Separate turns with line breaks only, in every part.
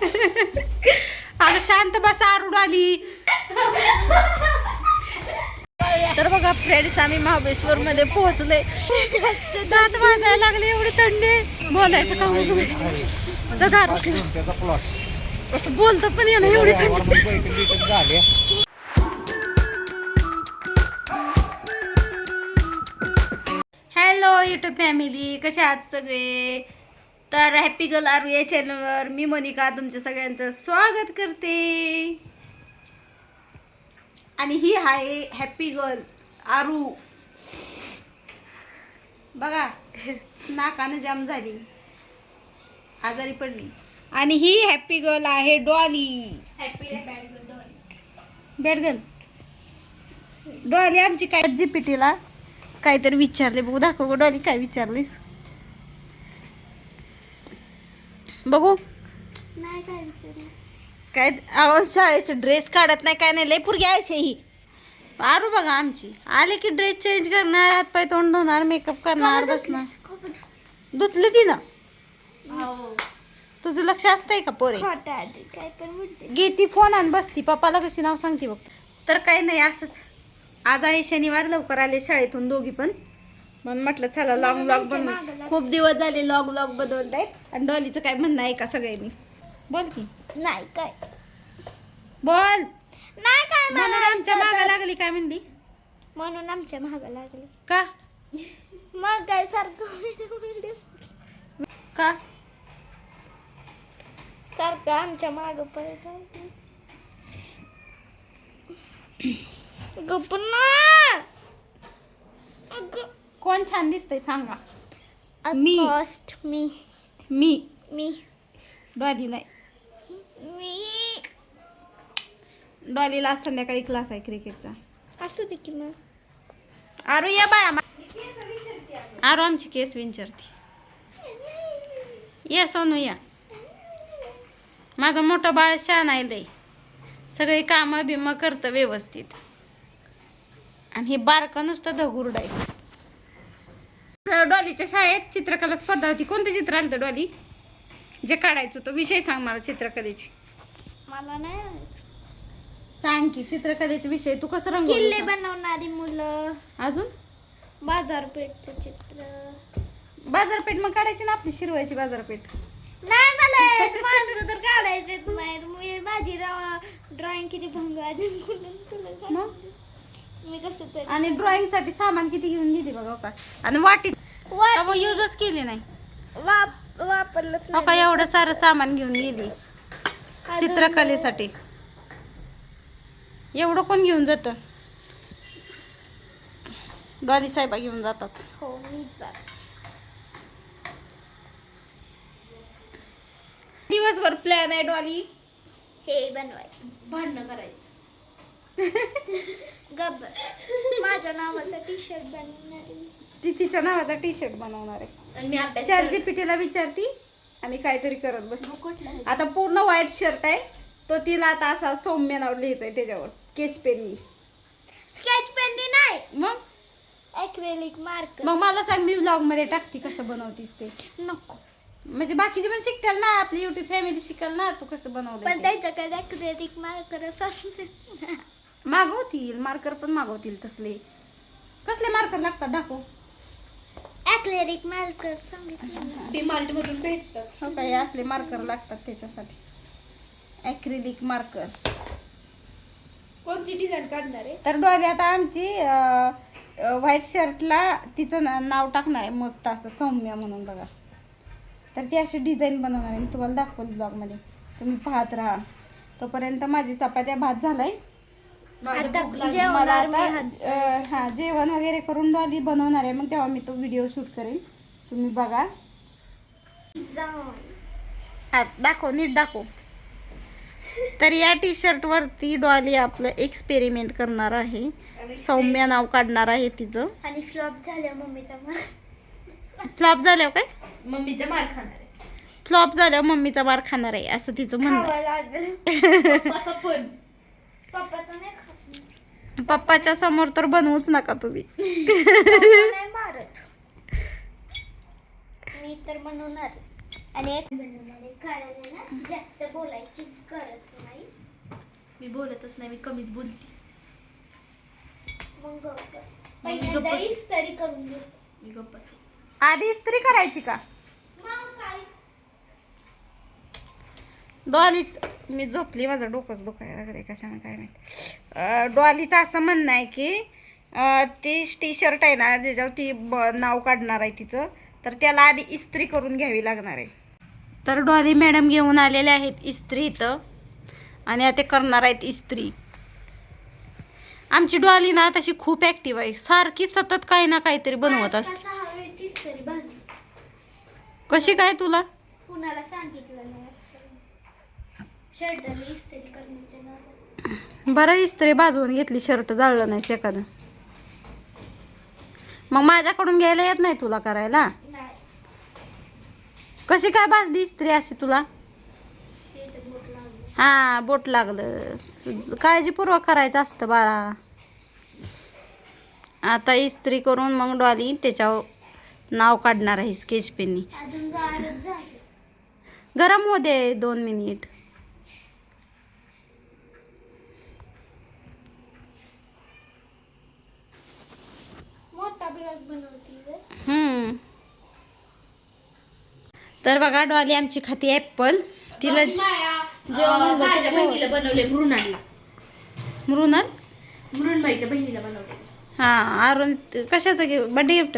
अगं शांत बसा आरूड आली. तर बघा फ्रेंड्स, आम्ही महाबळेश्वर मध्ये पोहोचले. दात वाजायला लागले, एवढी थंडी बोलायचं काम बोलतो पण येणं एवढी थंडी. हॅलो युट्यूब फॅमिली, कसे आहात सगळे? तर हॅपी गर्ल आरू या चॅनलवर मी मोनिका तुमच्या सगळ्यांचं स्वागत करते. आणि ही आहे हॅपी गर्ल आरू. बघा नाकानं जाम झाली, आजारी पडली. आणि ही हॅपी गर्ल आहे डॉली. बॅड गर्ल डॉली आमची. काय जीपीटीला काहीतरी विचारले, बघू दाखव गं डॉली काय विचारलीस बघू.
नाही काय विचारलं.
काय शाळेचे ड्रेस काढत नाही, काय नाही, लय पुरगी आळशी ही. आरू बघा आमची आले की ड्रेस चेंज करणार, हातपाय तोंड धुणार, मेकअप करणार, बसणार. धुतले ती ना. तुझं लक्ष असतंय का पोरे?
काय पण म्हणते.
घे ती फोन आण बसती, पप्पाला कशी नाव सांगते बघ. तर काही नाही, असंच आज आहे शनिवार, लवकर आले शाळेतून दोघी पण. म्हणून म्हटलं चला लॉग बनवून. खूप दिवस झाले लॉग बनवताय. आणि डॉलीचं काय म्हणणं आहे का सगळ्यांनी? बोल की.
नाही काय
बोल.
नाही काय
म्हणून आमच्या मागा लागली काय म्हणली?
म्हणून आमच्या महाग लागली
का?
मग काय सारखं
का
सारखं आमच्या माग परत गप्प ना.
कोण छान दिसतंय सांगा?
मी
डॉली नाही. डॉलीला आज संध्याकाळी क्लास आहे क्रिकेटचा.
असू दे की मग.
आरू या बाळा. आरू आमची केस विंचरती. या सोनू या. माझं मोठं बाळ शान आहे लय, सगळे कामं बिमं करतं व्यवस्थित. आणि हे बारकं नुसतं धगुरड आहे. डॉलीच्या शाळेत चित्रकला स्पर्धा होती. कोणतं चित्र आलं डॉली? जे काढायचं तो विषय सांग मला चित्रकलेची.
मला नाही
सांग की चित्रकलेचे विषय. तू कसं
किल्ले
रंगवली?
बनवणारी मुलं.
अजून
बाजारपेठचं चित्र.
बाजारपेठ मग काढायची ना आपली शिरवायची बाजारपेठ.
नाही मला येत, माझं तर काढायचंच नाही. मी माझी ड्रॉइंग किती भंग आहे.
मग
मी कसं तरी.
आणि ड्रॉइंग साठी सामान किती घेऊन गेली बघा का. आणि वाटीत युजच केली नाही.
वापरलंच
हो का, एवढं सारं सामान घेऊन गेली चित्रकलेसाठी. एवढं कोण घेऊन जातं? डॉली साहेबा घेऊन जातात.
हो मी जात.
दिवसभर प्लॅन आहे डॉली.
हे बनवायचं, भांडणं करायचं. गब्बर माझ्या नावाचा टी शर्ट बनवणार आहे.
ती तिच्या नावाचा टी शर्ट बनवणार आहे.
आणि मी अभ्यास
चॅट जीपीटीला विचारती आणि काहीतरी करत बसती. आता पूर्ण व्हाईट शर्ट आहे तो, तिला आता असा सौम्य नाव लिहायचंय त्याच्यावर स्केच पेननी.
स्केच पेननी नाही,
मग
ॲक्रेलिक मार्कर.
मग मला सांग, मी व्लॉग मध्ये टाकते कसं बनवतीस ते.
नको,
म्हणजे बाकीचे पण शिकताल ना, आपली युट्यूब फॅमिली शिकाल ना तू कसं बनवलं.
पण त्यांच्याकडे ॲक्रेलिक मार्करच असते.
मागवतील मार्कर, पण मागवतील तसले. कसले मार्कर लागतात दाखव.
ॲक्रेलिक मार्कर सांगितलं डीमार्ट मधून भेटतात.
हो काय, असले मार्कर लागतात त्याच्यासाठी. Acrylic marker.
कोणती डिझाईन काढणार आहे?
तर डॉली आता आमची व्हाईट शर्टला तिचं नाव टाकणार आहे मस्त असं सौम्य म्हणून बघा. तर ती अशी डिझाईन बनवणार आहे. मी तुम्हाला दाखवली ब्लॉगमध्ये, तुम्ही पाहत राहा. तोपर्यंत माझी चपात्या भात झालाय. मला आता जेवण वगैरे करून डॉली बनवणार आहे. मग तेव्हा मी तो व्हिडिओ शूट करेन, तुम्ही बघा. हा दाखव, नीट दाखव. तर या टी शर्ट वरती डॉली आपलं एक्सपेरिमेंट करणार आहे. सौम्य नाव काढणार आहे तिचं.
आणि फ्लॉप झाल्यावर मम्मीचा मार.
फ्लॉप झाल्यावर काय?
मम्मीचा मार खाणार आहे.
फ्लॉप झाल्यावर मम्मीचा मार खाणार आहे असं तिचं म्हणणं आहे.
पप्पाचा नाही खात.
पप्पाच्या समोर तर बनवूच नका तुम्ही.
नाही मारत मी तर बनवणार. आणि एक बनवणार काढायला ना जास्त बोलायची गरज नाही.
मी बोलतच नाही, मी कमीच बोलते.
मग गप्प बस.
मग मी
पहिल्यांदा
गप्प-
इस्त्री करून घेतो.
मी गप्पा.
आधी इस्त्री करायची का?
मग काय?
डॉलीच मी झोपली, माझं डोकंच दुखायला लागले कशाने काय माहिती. डॉलीचं असं म्हणणं आहे की ती टी शर्ट आहे ना ज्याच्यावर ती नाव काढणार आहे तिचं, तर त्याला आधी इस्त्री करून घ्यावी लागणार आहे. तर डॉली मॅडम घेऊन आलेल्या आहेत इस्त्री इथं आणि आता करणार आहेत इस्त्री. आमची डॉली ना तशी खूप ॲक्टिव्ह आहे, सारखी सतत काही ना काहीतरी बनवत असते.
6 वेळेस इस्त्री भाजली.
कशी काय तुला?
कुणाला सांगितलं नाही. शर्टाला इस्त्री करण्याच्या नादात.
बरं इस्त्री भाजवून घेतली, शर्ट जाळलं नाहीस एखादं. मग माझ्याकडून घ्यायला येत नाही तुला करायला?
नाही.
कशी काय भाजली इस्त्री अशी तुला?
ते तर बोट लागलं.
हां बोट लागलं, काळजीपूर्वक करायचं असतं बाळा. आता इस्त्री करून मग डॉली त्याच्यावर नाव काढणार आहे स्केच पेननी.
अजून गारच झाली.
गरम होऊ दे 2 मिनिट.
मोठा ब्लॉग बनवती ग.
तर बघा डॉली आमची खाती ॲपल. तिला
माझ्या बहिणीला बनवले, मृणालला.
मृणाल
मृणबाईच्या बहिणीला बनवले.
हां अरुण कशाचं बड्डे गिफ्ट?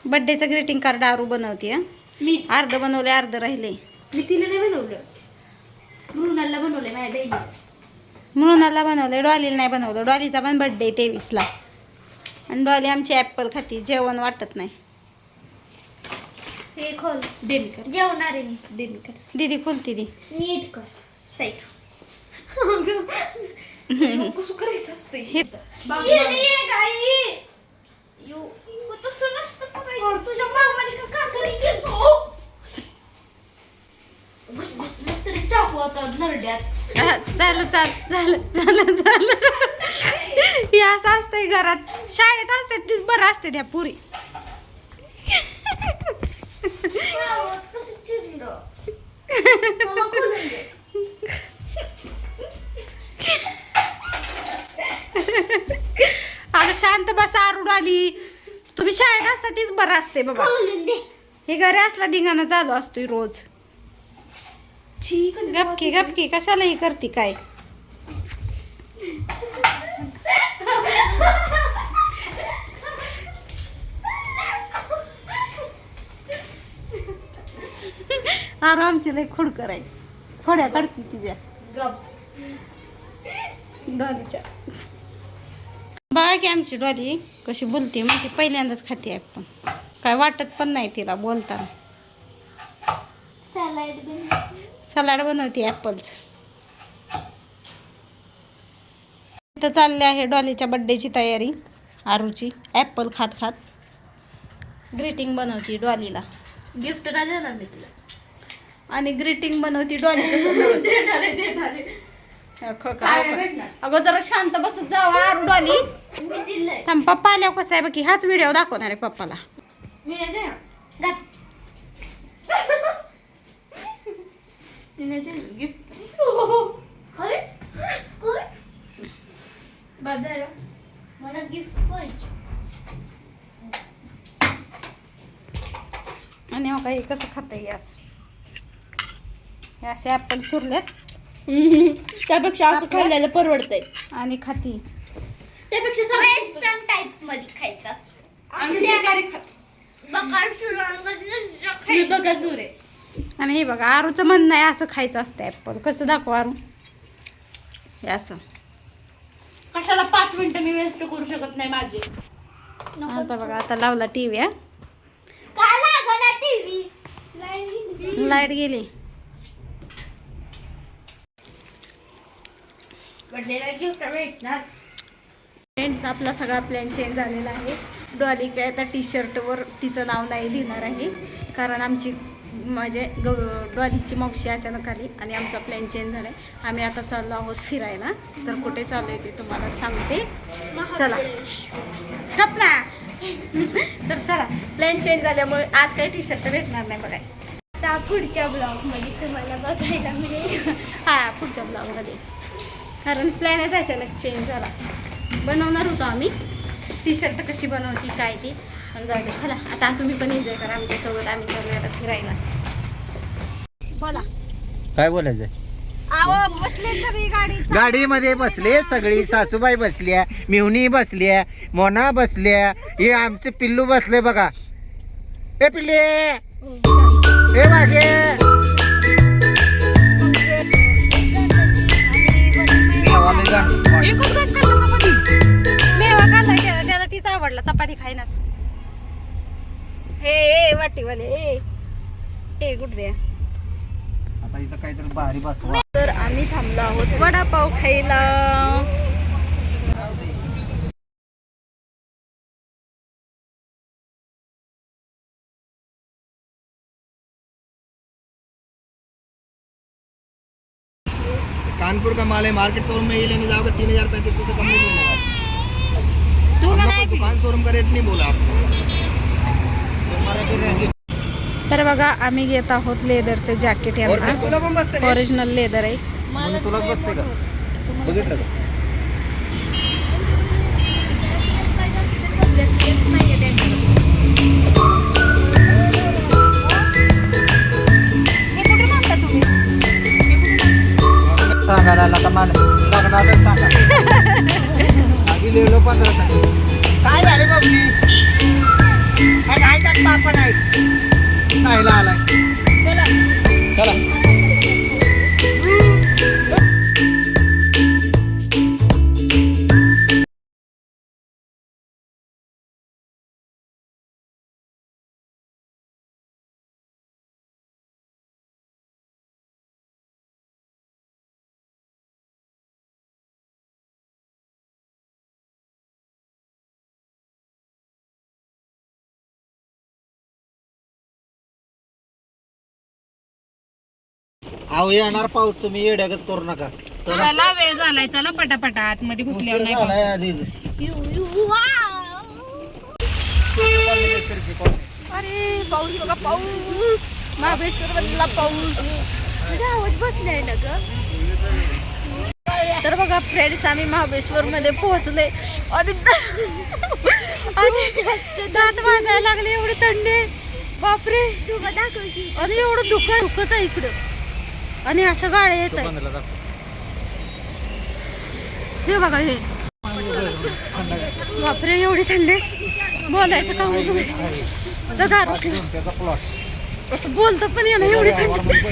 बड्डेचं ग्रीटिंग कार्ड आरू बनवते. हां
मी
अर्ध बनवले अर्ध राहिले.
तिला नाही बनवलं, मृणालला बनवले माझ्या बहिणीला.
मृणालला बनवलं, डॉलीला नाही बनवलं. डॉलीचा पण बड्डे 23ला आणि डॉली आमची ॲपल खाती, जेवण वाटत नाही.
हे खोल.
डेमी कर,
जेवणार आहे मी.
डेमी कर.
दीदी खोलती दी.
नीट कर.
साईड. कसं करायचं असतं
हे
येडी आहे गाई. मग तसं नसतं करायचं. तुझ्या मामाने का काकडी केलं?
तरी चाकू आता नरड्यात.
झालं हे असं असतंय घरात. शाळेत असते तीच बरं असते त्या पुरी.
मामा कसं चिडलं. मामा खोलून दे.
अगं शांत बसा आरू डॉली. तुम्ही शाळेत असता तीच बरं असते बाबा.
खोलून दे.
हे घरी असला धिंगाणा चालू असतोय रोज.
ठीक आहे.
गपकी गपकी कशाला ही करते काय? आरू आमची लई खोड कराय, खोड्या काढते तिच्या
गप.
डॉलीच्या. बघा की आमची डॉली कशी बोलते, मग ती पहिल्यांदाच खाते पण काय वाटत पण नाही तिला बोलताना.
सॅलाड बनवते.
सलाड बनवते ॲपलचं. इथं चालली आहे डॉलीच्या बड्डेची तयारी. आरूची ॲपल खात खात ग्रीटिंग बनवती डॉलीला
गिफ्ट नाही देणार मी तुला.
आणि ग्रीटिंग बनवती डॉली.
देणार आहे. काय भेटणार?
अगं जरा शांत बसत जावं आरू डॉली.
मी दिलंय.
थांब पप्पा आल्यावर कसं आहे बघी, हाच व्हिडिओ दाखवणार आहे पप्पाला.
मी नाही देणार.
गप.
तिने दिलं गिफ्ट.
होय? होय?
बाजार
मला गिफ्ट पाहिजे.
आणि हो काही कसं खाता येईल असं. हे असे ॲपल चुरलेत
त्यापेक्षा असं खाल्ल्याला परवडतंय.
आणि खाती.
त्यापेक्षा
वेस्टर्न टाइप मध्ये खायचं असतं.
आम्ही शिकारी खात. मी बघा जोर आहे.
आणि हे बघा आरूचं म्हणणं आहे असं खायचं असतं ॲपल. कसं दाखव आरू? हे असं.
कशाला 5 मिनिटं मी वेस्ट करू शकत नाही माझे.
आता बघा आता लावला टीव्ही.
का लागना टीव्ही? लाईट
लाईट गेली.
बड्डेला गिफ्ट भेटणार.
फ्रेंड्स आपला सगळा प्लॅन चेंज झालेला आहे. डॉली काय आता टी शर्टवर तिचं नाव नाही लिहिणार आहे, कारण आमची म्हणजे डॉलीची मावशी अचानक आली आणि आमचा प्लॅन चेंज झाला आहे. आम्ही आता चाललो आहोत फिरायला. तर कुठे चाललो आहे ते तुम्हाला सांगते. चला गप्पा. तर चला प्लॅन चेंज झाल्यामुळे आज काही टी शर्ट भेटणार नाही बघा.
त्या पुढच्या ब्लॉग मध्ये तुम्हाला बघायला मिळेल.
हा पुढच्या ब्लॉगमध्ये, कारण प्लॅन आहे अचानक चेंज झाला. बनवणार होतो आम्ही टी शर्ट कशी बनवती काय ती, पण जाऊ दे. चला आता तुम्ही पण एन्जॉय करा आमच्यासोबत. आम्ही चालू आता फिरायला. बोला
काय बोलायचं?
आहो बसले सगळी गाडी.
गाडीमध्ये बसले सगळी. सासूबाई बसल्या, मिवणी बसल्या, मोना बसल्या, हे आमचे पिल्लू बसले बघा. ए पिल्ले, ए मागे.
मेवा खाल्ला त्याला, तीच आवडला. चपाती खायनाच. हे वाटीवाले ए गुडऱ्या.
आता इथं काहीतरी भारी बसवा.
तर आम्ही थांबलो आहोत वडापाव खायला.
कानपुर का माल है, मार्केट शोरूम में ये लेने जाओगे 3035 से कम नहीं मिलेगा. हम लोग को दुकान शोरूम का रेट नहीं बोला आपको.
तर बघा आम्ही घेत आहोत लेदरचे जॅकेट. यांना ओरिजिनल लेदर आहे.
तुला बसते का? बघितलं का? सांगायला लग्नाला सांगा. आधी लिहिलो 15. काय झाले बाबली? काय त्यात पापा नाही खायला आलाय. चला अहो येणार पाऊस, तुम्ही येड्यागत करू नका.
चला वेळ झालाय. चला पटापटा आतमध्ये घुसल्यावर नाही
झालाय आधी.
अरे पाऊस बघा, पाऊस. महाबळेश्वर मधला पाऊस.
तुझा आवाज बसलाय ना ग.
तर बघा फ्रेंड्स, आम्ही महाबळेश्वर मध्ये पोहोचले आणि दात वाजायला लागले. एवढी थंडी आहे. बापरे. आणि एवढं धुकंच आहे इकडं. आणि अशा गाड्या येत आहेत. हे बघा हे. बापरे एवढी थंडी. बोलायचं का बोलत पण ये ना एवढी थंडी.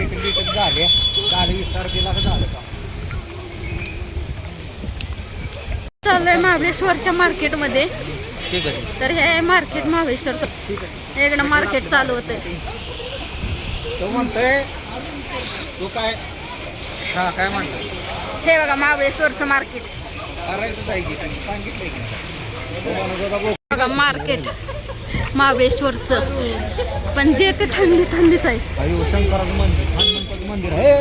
चाललंय महाबळेश्वरच्या मार्केटमध्ये. तर हे मार्केट महाबळेश्वरचं एक मार्केट चालू होतंय.
तो म्हणतोय तू काय काय म्हणतो.
हे बघा महाबळेश्वरचं मार्केट. बघा मार्केट महाबळेश्वरचं, पण जे ते थंडीच आहे.
शंकराचं मंदिर आहे.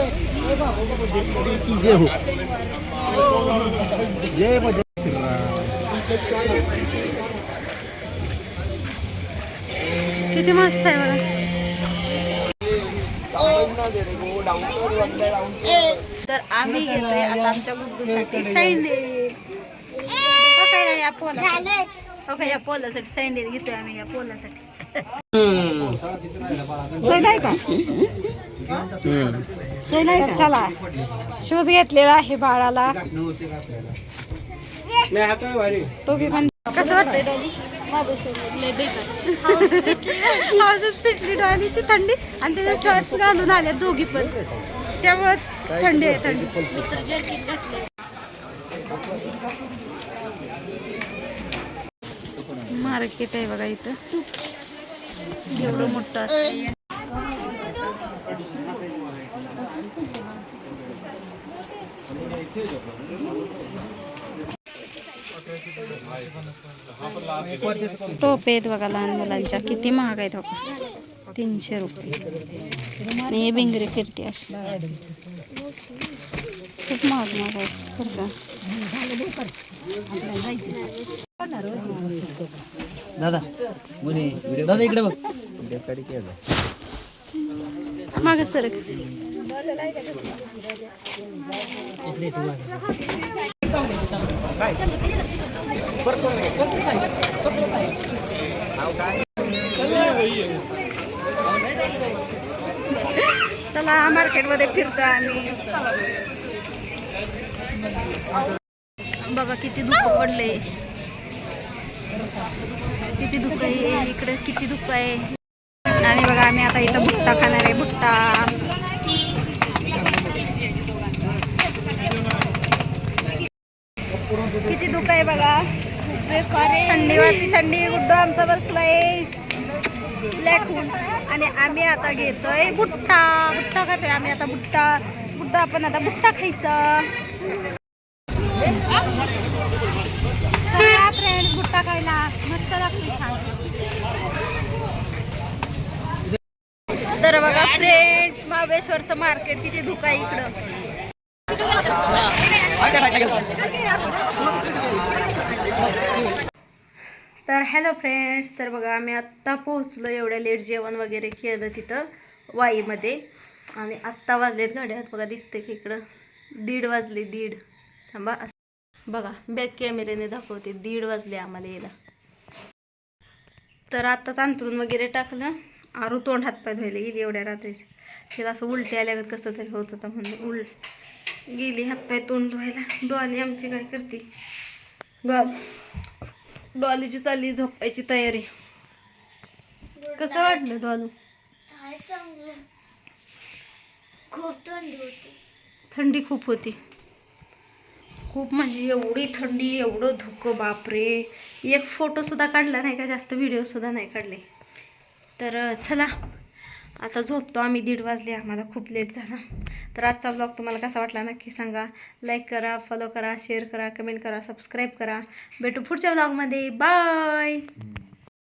किती मस्त आहे बघा. तर आम्ही घेतोय आता आमच्या गुड्डूसाठी सँडल. या पोलासाठी सँडल घेतोय आम्ही. या पोलासाठी सैल आहे का? सैल आहे का? चला शूज घेतलेला आहे बाळाला. टोपी पण. कसं वाटतंय डॉली? हाऊसच पिटली डॉलीची थंडी. आणि त्याच्या शॉर्ट्स घालून आल्या दोघी पण, त्यामुळे थंडी आहे. थंडी मार्केट आहे बघा इथं. एवढं मोठं असतं. टोपे आहेत बघा लहान मुलांच्या. किती महाग आहेत बघा. 300 रुपये. आणि हे भिंगरी फिरते अशी. खूप महाग आहेत बरं का.
दादा दादा इकडे बघ.
माग सरक. चला मार्केटमध्ये फिरतो आम्ही. बघा किती धुकं पडलंय, किती धुकं आहे इकडे, किती धुकं आहे. आणि बघा आम्ही आता इथं भुट्टा खाणार आहे. भुट्टा किती धुकं आहे बघा. थंडी वाजती, थंडी. गुड्डू आमचा बसलाय ब्लॅक होऊन. आणि आम्ही आता घेतोय भुट्टा. भुट्टा खातोय आम्ही आता. भुट्टा आपण आता भुट्टा खायचा. फ्रेंड्स भुट्टा खायला मस्त लागतो, छान. तर बघा फ्रेंड्स महाबळेश्वरचं मार्केट किती धुका आहे इकडं. तर हॅलो फ्रेंड्स, तर बघा आम्ही आत्ता पोहोचलो. एवढ्या लेट जेवण वगैरे केलं तिथं वाईमध्ये. आणि आत्ता वाजलेत गाड्यात बघा, दिसते की इकडं 1:30 वाजले. 1:30 थांबा बघा, बॅक कॅमेऱ्याने दाखवते. 1:30 वाजले आम्हाला यायला. तर आत्ताच अंथरून वगैरे टाकलं. आरू तोंड हातपाय धुवायला गेली एवढ्या रात्रीच. तिला असं उलटी आल्यागत कसं तरी होत होता म्हणून गेली हातपाय तोंड धुवायला. डॉली आमची काय करते, डॉलीची चालली झोपायची तयारी. कसं वाटलं डॉलू?
खूप थंडी होती.
थंडी खूप होती, खूप म्हणजे एवढी थंडी, एवढं धुकं, बापरे. एक फोटोसुद्धा काढला नाही का, जास्त व्हिडिओसुद्धा नाही काढले. तर चला आता झोपतो आम्ही. 1:30 वाजले आम्हाला, खूप लेट झाला. तर आजचा ब्लॉग तुम्हाला कसा वाटला नक्की सांगा. लाईक करा, फॉलो करा, शेअर करा, कमेंट करा, सबस्क्राईब करा. भेटू पुढच्या ब्लॉगमध्ये. बाय.